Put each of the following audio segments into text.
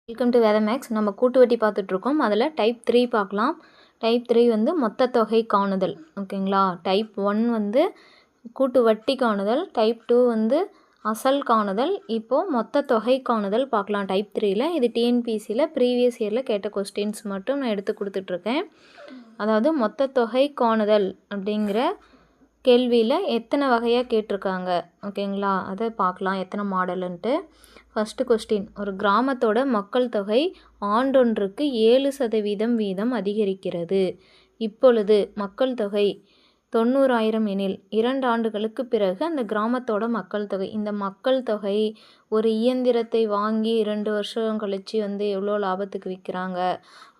Welcome to வேத maths. நம்ம கூட்டு வட்டி பார்த்துட்ருக்கோம். அதில் டைப் 3 பார்க்கலாம். டைப் 3 வந்து மொத்த தொகை காணுதல். ஓகேங்களா. டைப் 1 வந்து கூட்டு வட்டி காணுதல். டைப் 2 வந்து அசல் காணுதல். இப்போது மொத்த தொகை காணுதல் பார்க்கலாம் டைப் 3ல். இது டிஎன்பிசியில் ப்ரீவியஸ் இயரில் கேட்ட கொஸ்டின்ஸ் மட்டும் நான் எடுத்து கொடுத்துட்ருக்கேன். அதாவது மொத்த தொகை காணுதல் அப்படிங்கிற கேள்வியில் எத்தனை வகையாக கேட்டிருக்காங்க ஓகேங்களா, அதை பார்க்கலாம் எத்தனை மாடலுன்ட்டு. ஃபஸ்ட்டு கொஸ்டின், ஒரு கிராமத்தோட மக்கள் தொகை ஆண்டொன்றுக்கு 7% வீதம் அதிகரிக்கிறது. இப்பொழுது மக்கள் தொகை 90,000 எனில் 2 ஆண்டுகளுக்கு பிறகு அந்த கிராமத்தோட மக்கள் தொகை. இந்த மக்கள் தொகை ஒரு இயந்திரத்தை வாங்கி 2 வருஷம் கழித்து வந்து எவ்வளோ லாபத்துக்கு விற்கிறாங்க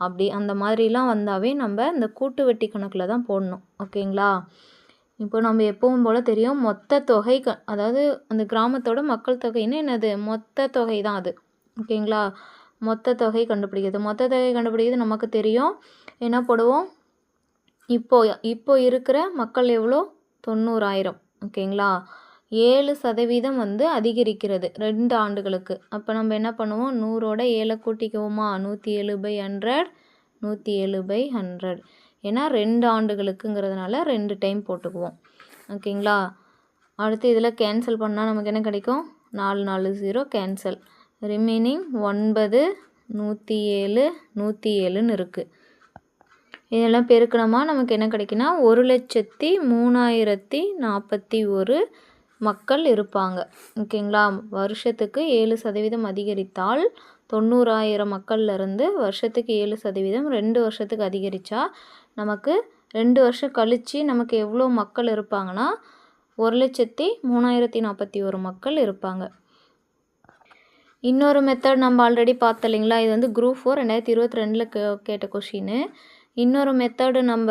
அப்படி அந்த மாதிரிலாம் வந்தாவே நம்ம இந்த கூட்டு வட்டி கணக்கில் தான் போடணும். ஓகேங்களா. இப்போ நம்ம எப்பவும் போல் தெரியும் மொத்த தொகை அதாவது அந்த கிராமத்தோட மக்கள் தொகைன்னு என்னது மொத்த தொகை தான் அது. ஓகேங்களா. மொத்த தொகை கண்டுபிடிக்கிறது. மொத்த தொகை கண்டுபிடிக்கிறது நமக்கு தெரியும். என்ன போடுவோம், இப்போ இருக்கிற மக்கள் எவ்வளோ 90,000. ஓகேங்களா. 7% வந்து அதிகரிக்கிறது 2 ஆண்டுகளுக்கு. அப்போ நம்ம என்ன பண்ணுவோம், 100ஓட 7 கூட்டிக்குவோமா, 107/100 107/100. ஏன்னா 2 ஆண்டுகளுக்குங்கிறதுனால 2 டைம் போட்டுக்குவோம். ஓகேங்களா. அடுத்து இதில் கேன்சல் பண்ணால் நமக்கு என்ன கிடைக்கும், 4 4 0 கேன்சல். ரிமைனிங் 9 107 107ன்னு இருக்குது. இதெல்லாம் பெருக்கணுமா நமக்கு என்ன கிடைக்குன்னா 1,03,041 மக்கள் இருப்பாங்க. ஓகேங்களா. வருஷத்துக்கு 7% அதிகரித்தால் 90,000 மக்கள்லேருந்து வருஷத்துக்கு 7%, 2 வருஷத்துக்கு அதிகரித்தா நமக்கு 2 வருஷம் கழித்து நமக்கு எவ்வளோ மக்கள் இருப்பாங்கன்னா 1,03,041 மக்கள் இருப்பாங்க. இன்னொரு மெத்தட் நம்ம ஆல்ரெடி பார்த்தோம் இல்லைங்களா, இது வந்து குரூப் 4 2022 கேட்ட கொஷின். இன்னொரு மெத்தடு நம்ம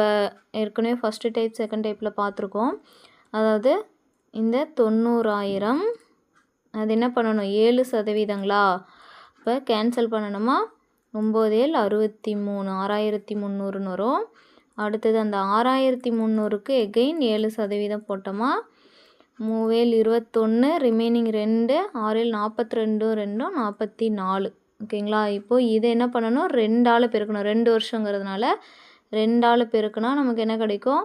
ஏற்கனவே ஃபஸ்ட்டு டைப் செகண்ட் டைப்பில் பார்த்துருக்கோம். அதாவது இந்த 90,000 அது என்ன பண்ணணும் 7%ங்களா. இப்போ கேன்சல் பண்ணணுமா, 9 63 6,300ன்னு வரும். அடுத்தது அந்த 6,300க்கு எகெயின் 7% போட்டோமா, 3 21 ரிமைனிங் 2 6 42 2 44. ஓகேங்களா. இப்போது இதை என்ன பண்ணணும், 2ஆல் பெருக்கணும். 2 வருஷங்கிறதுனால 2ஆல் பெருக்குனா நமக்கு என்ன கிடைக்கும்,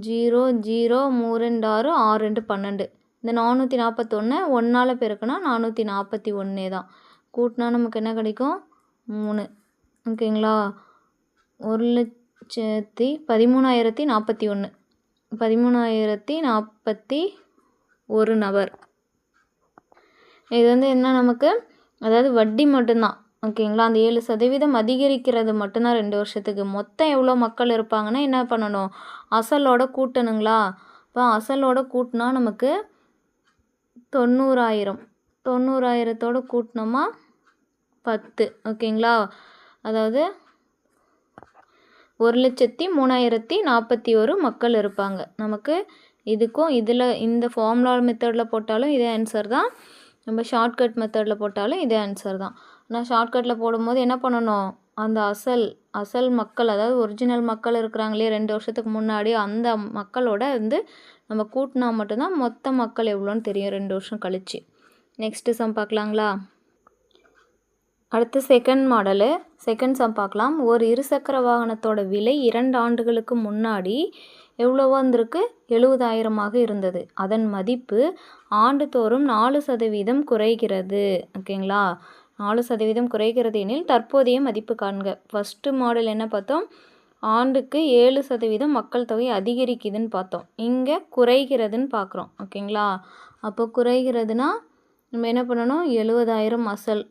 0 0 3 2 6 6 2 12. இந்த 441 1ஆல் பெருக்குனா 441 தான். கூட்டினா நமக்கு என்ன கிடைக்கும் 3. ஓகேங்களா. 1,13,041 13,041 நபர். இது வந்து என்ன நமக்கு, அதாவது வட்டி மட்டும்தான். ஓகேங்களா. அந்த 7% அதிகரிக்கிறது மட்டும்தான் 2 வருஷத்துக்கு. மொத்தம் எவ்வளோ மக்கள் இருப்பாங்கன்னா என்ன பண்ணணும், அசலோட கூட்டணுங்களா. இப்போ அசலோட கூட்டினா நமக்கு 90,000 90,000தோடு கூட்டினோமா 10. ஓகேங்களா. அதாவது 1,03,041 மக்கள் இருப்பாங்க நமக்கு. இதுக்கும் இதில் இந்த ஃபார்முலா மெத்தடில் போட்டாலும் இதே ஆன்சர் தான், நம்ம ஷார்ட்கட் மெத்தடில் போட்டாலும் இதே ஆன்சர் தான். ஆனால் ஷார்ட்கட்டில் போடும்போது என்ன பண்ணணும், அந்த அசல் மக்கள் அதாவது ஒரிஜினல் மக்கள் இருக்கிறாங்களே 2 வருஷத்துக்கு முன்னாடி அந்த மக்களோட வந்து நம்ம கூட்டினா மட்டும்தான் மொத்த மக்கள் எவ்வளோன்னு தெரியும் 2 வருஷம் கழிச்சு. நெக்ஸ்ட்டு சம் பார்க்கலாங்களா. அடுத்து செகண்ட் மாடலு, செகண்ட் சம் பார்க்கலாம். ஒரு இருசக்கர வாகனத்தோட விலை 2 ஆண்டுகளுக்கு முன்னாடி எவ்வளோவா இருந்திருக்கு, 70,000 இருந்தது. அதன் மதிப்பு ஆண்டுதோறும் 4% குறைகிறது. ஓகேங்களா. 4% குறைகிறது எனில் தற்போதைய மதிப்பு காண்க. ஃபஸ்ட்டு மாடல் என்ன பார்த்தோம், ஆண்டுக்கு 7% மக்கள் தொகை அதிகரிக்குதுன்னு பார்த்தோம். இங்கே குறைகிறதுன்னு பார்க்குறோம். ஓகேங்களா. அப்போ குறைகிறதுனா நம்ம என்ன பண்ணணும், 70,000 அசல்,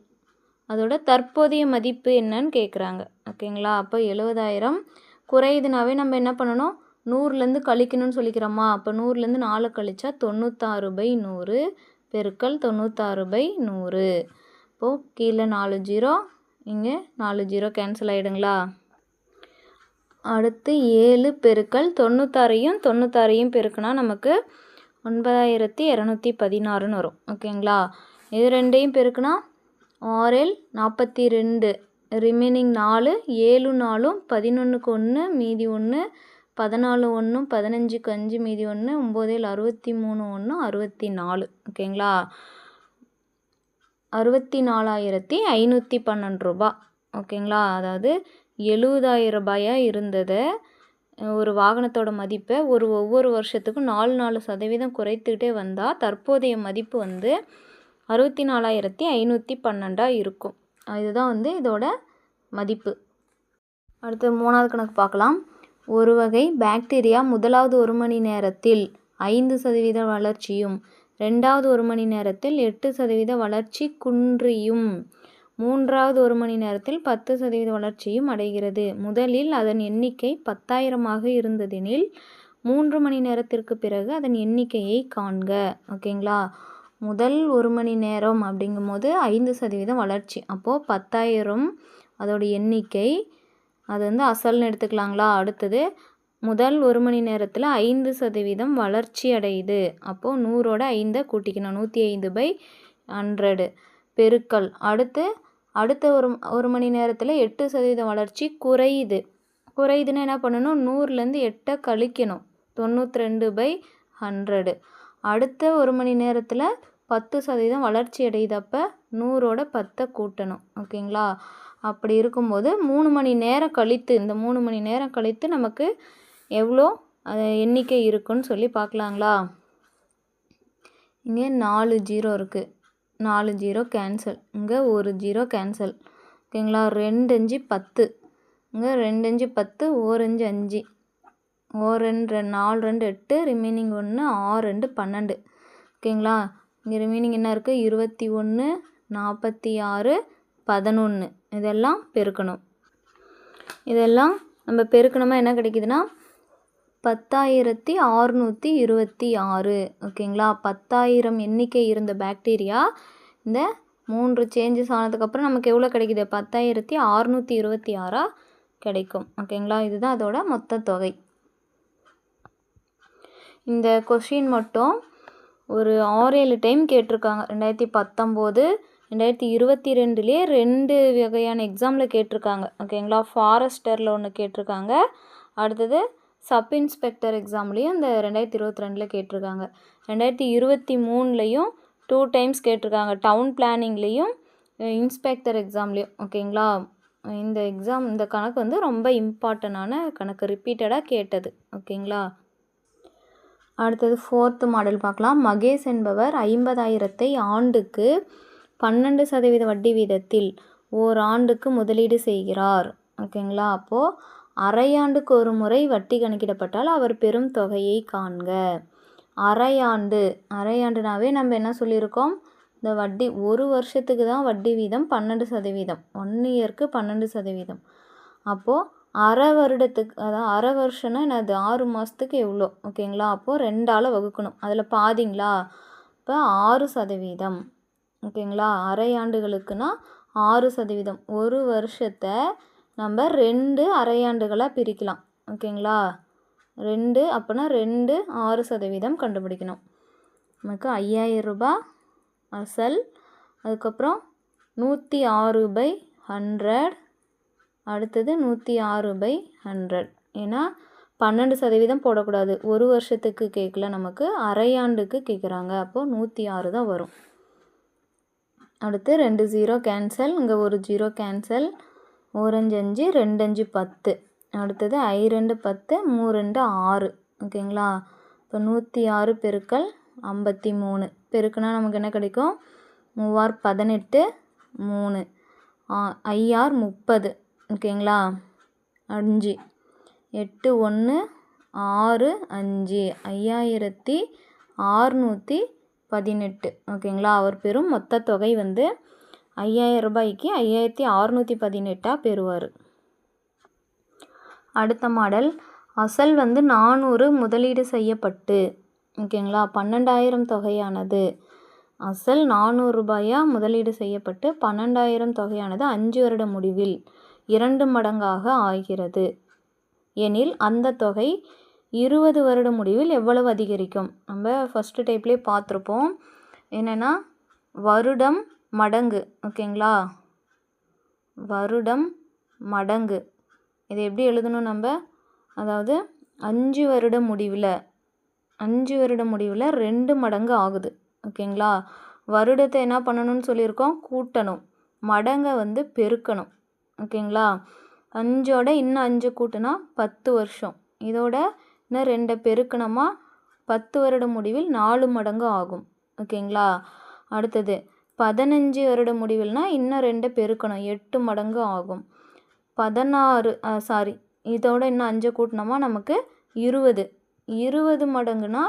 அதோட தற்போதைய மதிப்பு என்னன்னு கேட்குறாங்க. ஓகேங்களா. அப்போ 70,000 குறையுதுனாவே நம்ம என்ன பண்ணணும், 100லேருந்து கழிக்கணும்னு சொல்லிக்கிறோமா. அப்போ 100லேருந்து 4 கழிச்சா 96/100 பெருக்கல் 96/100. இப்போது கீழே 4 0 இங்கே 4 0 கேன்சல் ஆகிடுங்களா. அடுத்து 7 பெருக்கல் 96ஐயும் 96ஐயும் பெருக்குனா நமக்கு 9,216ன்னு வரும். ஓகேங்களா. இது ரெண்டையும் பெருக்குனா 6 42 ரிமைனிங் 4 7 4 11க்கு 1 மீதி 1 14 1 15க்கு 5 மீதி 1 9 63 1 64. ஓகேங்களா. 64,512 ரூபா. ஓகேங்களா, அதாவது 70,000 ரூபாயாக இருந்ததை ஒரு வாகனத்தோட மதிப்பை ஒவ்வொரு வருஷத்துக்கும் 4% குறைத்துக்கிட்டே வந்தால் தற்போதைய மதிப்பு வந்து 64,512 இருக்கும். இதுதான் வந்து இதோட மதிப்பு. அடுத்து 3வது கணக்கு பார்க்கலாம். ஒரு வகை பாக்டீரியா முதலாவது 1 மணி நேரத்தில் 5% வளர்ச்சியும் 2வது 1 மணி நேரத்தில் 8% வளர்ச்சி குன்றியும் 3வது 1 மணி நேரத்தில் 10% வளர்ச்சியும் அடைகிறது. முதலில் அதன் எண்ணிக்கை 10,000ஆக இருந்ததெனில் 3 மணி நேரத்திற்கு பிறகு அதன் எண்ணிக்கையை காண்க. ஓகேங்களா, முதல் 1 மணி நேரம் அப்படிங்கும்போது 5% வளர்ச்சி, அப்போது 10,000 அதோட எண்ணிக்கை, அது வந்து அசல்னு எடுத்துக்கலாங்களா. அடுத்தது முதல் 1 மணி நேரத்தில் 5% வளர்ச்சி அடையுது, அப்போது 100ஓட 5 கூட்டிக்கணும், 105/100 பெருக்கல். அடுத்த ஒரு மணி நேரத்தில் 8% வளர்ச்சி குறையுதுன்னா என்ன பண்ணணும், 100லேருந்து 8 கழிக்கணும், 92/100. அடுத்த 1 மணி நேரத்தில் 10% வளர்ச்சி அடையுது, அப்போ 100ஓட 10 கூட்டணும். ஓகேங்களா, அப்படி இருக்கும்போது 3 மணி நேரம் கழித்து, இந்த 3 மணி நேரம் கழித்து நமக்கு எவ்வளோ எண்ணிக்கை இருக்குன்னு சொல்லி பார்க்கலாங்களா. இங்கே 4 0 இருக்குது, 4 0 கேன்சல், இங்கே 1 0 கேன்சல். ஓகேங்களா, 2 5 10, இங்கே 2 5 10, 1 5 5, 1 2 4 2 8, ரிமைனிங் 1, 6 2 12. ஓகேங்களா, இங்கே ரிமைனிங் என்ன இருக்குது, 21 46 11. இதெல்லாம் பெருக்கணும். இதெல்லாம் நம்ம பெருக்கணுமா என்ன கிடைக்குதுன்னா 10,626. ஓகேங்களா, 10,000 எண்ணிக்கை இருந்த பாக்டீரியா இந்த 3 சேஞ்சஸ் ஆனதுக்கப்புறம் நமக்கு எவ்வளோ கிடைக்குது, 10,626 கிடைக்கும். ஓகேங்களா, இதுதான் அதோட மொத்த தொகை. இந்த கொஷின் மட்டும் ஒரு 6-7 டைம் கேட்டிருக்காங்க. 2019 2022லேயே 2 வகையான எக்ஸாமில் கேட்டிருக்காங்க. ஓகேங்களா, ஃபாரஸ்டரில் ஒன்று கேட்டிருக்காங்க, அடுத்தது சப் இன்ஸ்பெக்டர் எக்ஸாம்லேயும் இந்த 2022 கேட்டிருக்காங்க. 2023லையும் 2 டைம்ஸ் கேட்டிருக்காங்க, டவுன் பிளானிங்லேயும் இன்ஸ்பெக்டர் எக்ஸாம்லேயும். ஓகேங்களா, இந்த கணக்கு வந்து ரொம்ப இம்பார்ட்டண்டான கணக்கு, ரிப்பீட்டடாக கேட்டது. ஓகேங்களா, அடுத்தது 4th மாடல் பார்க்கலாம். மகேஷ் என்பவர் 50,000ஐ ஆண்டுக்கு 12% வட்டி வீதத்தில் ஓராண்டுக்கு முதலீடு செய்கிறார். ஓகேங்களா, அப்போது அரையாண்டுக்கு ஒரு முறை வட்டி கணக்கிடப்பட்டால் அவர் பெறும் தொகையை காண்க. அரையாண்டுனாவே நம்ம என்ன சொல்லியிருக்கோம், இந்த வட்டி ஒரு வருஷத்துக்கு தான் வட்டி வீதம் 12%, 1 இயருக்கு 12%. அப்போது அரை வருடத்துக்கு, அதாவது அரை வருஷம்னா என்னது, 6 மாதத்துக்கு எவ்வளோ. ஓகேங்களா, அப்போது 2ஆல் வகுக்கணும், அதில் பாதிங்களா, இப்போ 6%. ஓகேங்களா, அரையாண்டுகளுக்குன்னா 6%. ஒரு வருஷத்தை நம்ம 2 அரையாண்டுகளாக பிரிக்கலாம். ஓகேங்களா, 2 அப்போனா 2 6% கண்டுபிடிக்கணும். நமக்கு 5,000 ரூபாய் அசல், அதுக்கப்புறம் 106/100, அடுத்தது 106/100. ஏன்னா 12% போடக்கூடாது, ஒரு வருஷத்துக்கு கேட்கல, நமக்கு அரையாண்டுக்கு கேட்குறாங்க, அப்போது 106 தான் வரும். அடுத்து 2 0 கேன்சல், இங்கே 1 0 கேன்சல், 1 5 5, 2 5 10. அடுத்தது 5 2 10, 3 2 6. ஓகேங்களா, இப்போ 106 பெருக்கல் 53 பெருக்குனா நமக்கு என்ன கிடைக்கும், 3 18, 3 5 30. ஓகேங்களா, 5 8 1 6 5, 5,618. ஓகேங்களா, அவர் பெறும் மொத்த தொகை வந்து 5,000 ரூபாய்க்கு 5,618 பெறுவார். அடுத்த மாடல், அசல் வந்து 400 முதலீடு செய்யப்பட்டு, ஓகேங்களா, 12,000 தொகையானது, அசல் 400 ரூபாயா முதலீடு செய்யப்பட்டு 12,000 தொகையானது 5 வருட முடிவில் 2 மடங்காக ஆகிறது எனில் அந்த தொகை 20 வருட முடிவில் எவ்வளவு அதிகரிக்கும். நம்ம ஃபஸ்ட்டு டைப்லேயே பார்த்துருப்போம், என்னென்னா வருடம் மடங்கு. ஓகேங்களா, வருடம் மடங்கு, இதை எப்படி எழுதணும் நம்ம, அதாவது 5 வருட முடிவில் 2 மடங்கு ஆகுது. ஓகேங்களா, வருடத்தை என்ன பண்ணணும்னு சொல்லியிருக்கோம், கூட்டணும். மடங்கை வந்து பெருக்கணும். ஓகேங்களா? 5ஓட இன்னும் 5 கூட்டினா 10 வருஷம். இதோட இன்னும் 2 பெருக்கணுமா 10 வருட முடிவில் 4 மடங்கு ஆகும். ஓகேங்களா? அடுத்தது 15 வருட முடிவில்னா இன்னும் 2 பெருக்கணும், 8 மடங்கு ஆகும். 16 இதோட இன்னும் 5 கூட்டினோமா நமக்கு 20. 20 மடங்குனா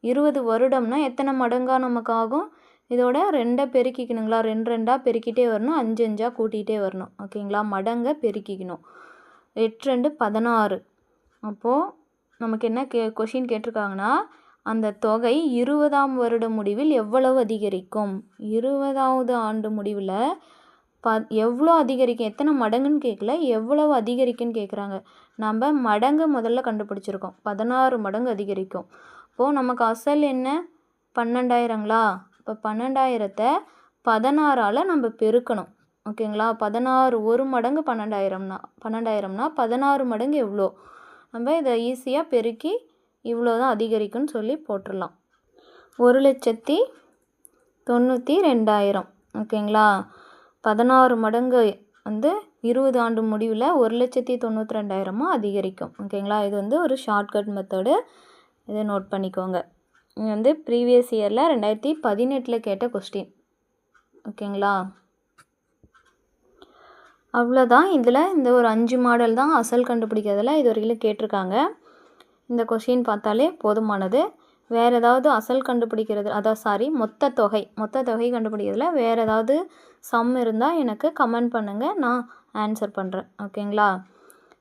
20 வருடம்னா எத்தனை மடங்கா நமக்கு ஆகும்? இதோட 2 பெருக்கிக்கணுங்களா, 2 2 பெருக்கிட்டே வரணும், 5 5 கூட்டிகிட்டே வரணும். ஓகேங்களா? மடங்கை பெருக்கிக்கணும். 8 2 16. அப்போது நமக்கு என்ன கொஷின் கேட்டிருக்காங்கன்னா, அந்த தொகை 20ஆம் வருட முடிவில் எவ்வளவு அதிகரிக்கும்? 20வது ஆண்டு முடிவில் எவ்வளோ அதிகரிக்கும், எத்தனை மடங்குன்னு கேட்கல, எவ்வளவு அதிகரிக்குன்னு கேட்குறாங்க. நம்ம மடங்கு முதல்ல கண்டுபிடிச்சிருக்கோம், 16 மடங்கு அதிகரிக்கும். இப்போது நமக்கு அசல் என்ன 12,000ங்களா? இப்போ 12,000த்தை 16ஆல் நம்ம பெருக்கணும். ஓகேங்களா? 16 ஒரு மடங்கு 12,000னா 16 மடங்கு எவ்வளோ? நம்ம இதை ஈஸியாக பெருக்கி இவ்வளோ தான் அதிகரிக்கும்னு சொல்லி போட்டுடலாம். 1,92,000. ஓகேங்களா? 16 மடங்கு வந்து 20 ஆண்டு முடிவில் 1,92,000 அதிகரிக்கும். ஓகேங்களா? இது வந்து ஒரு ஷார்ட்கட் மெத்தடு, இதை நோட் பண்ணிக்கோங்க. இது வந்து ப்ரீவியஸ் இயரில் 2018 கேட்ட கொஸ்டின். ஓகேங்களா? அவ்வளோதான். இதில் இந்த ஒரு 5 மாடல் தான் அசல் கண்டுபிடிக்கிறதுல இது வரைக்கும் கேட்டிருக்காங்க. இந்த கொஷின் பார்த்தாலே போதுமானது. வேறு ஏதாவது அசல் கண்டுபிடிக்கிறது, மொத்த தொகை கண்டுபிடிக்கிறதுல வேறு ஏதாவது சம் இருந்தால் எனக்கு கமெண்ட் பண்ணுங்கள், நான் ஆன்சர் பண்ணுறேன். ஓகேங்களா?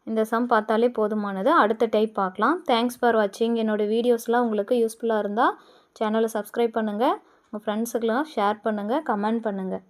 இந்த சம் பார்த்தாலே போதுமானது. அடுத்த டைப் பார்க்கலாம். தேங்க்ஸ் ஃபார் வாட்சிங். என்னோடய வீடியோஸ்லாம் உங்களுக்கு யூஸ்ஃபுல்லாக இருந்தால் சேனலை சப்ஸ்கிரைப் பண்ணுங்கள், உங்கள் ஃப்ரெண்ட்ஸுக்கெலாம் ஷேர் பண்ணுங்கள், கமெண்ட் பண்ணுங்கள்.